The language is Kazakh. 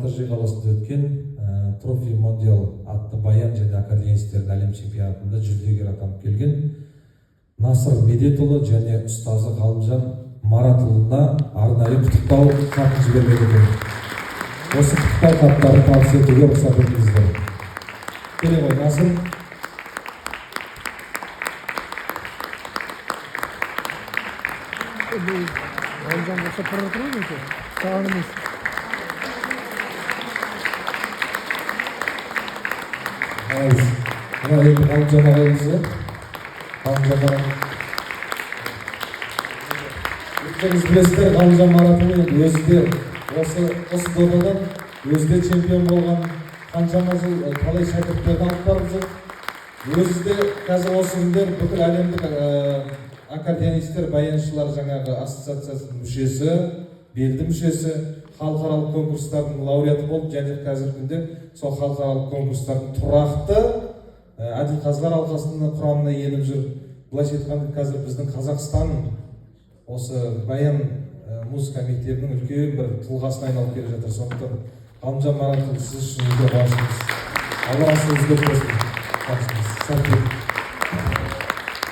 Алтыншы қаласында өткен Трофи Мондиал атты баян және аккордеонистердің әлем чемпионатында жүлдегер атанып келген Насыр Медетұлы және ұстазы Ғалымжан Маратұлына арнайы құттықтау хатын жіберген екен. Осы құттықтау хаттарын табыс етуге рұқсат етіңіздер. Келе ғой Насыр. Ғалымжан болса тұрар тұрар ма? Сағынымыз. Мына енді Ғалымжан ағайымыз. Ғалымжан ағай. Өздеріңіз білесіздер, Ғалымжан Маратұлы өзі де осы додадан өзі де чемпион болған, қаншама жыл талай шәкірттерді алып барып жүр. Өзі де қазір осы күндер бүкіл әлемдік аккордеонистер, баяншылар жаңағы ассоциациясының мүшесі, белді мүшесі, халықаралық конкурстардың лауреаты болып, және қазіргі күнде сол халықаралық конкурстардың тұрақты әділқазылар алқасының құрамына еніп жүр. Былайша айтқанда қазір біздің Қазақстан осы баян музыка мектебінің үлкен бір тұлғасына айналып келе жатыр. Сондықтан Ғалымжан Маратұлы, сіз үшін үлкен қуаныштымыз. Алла сізді болсын. Сәттілік.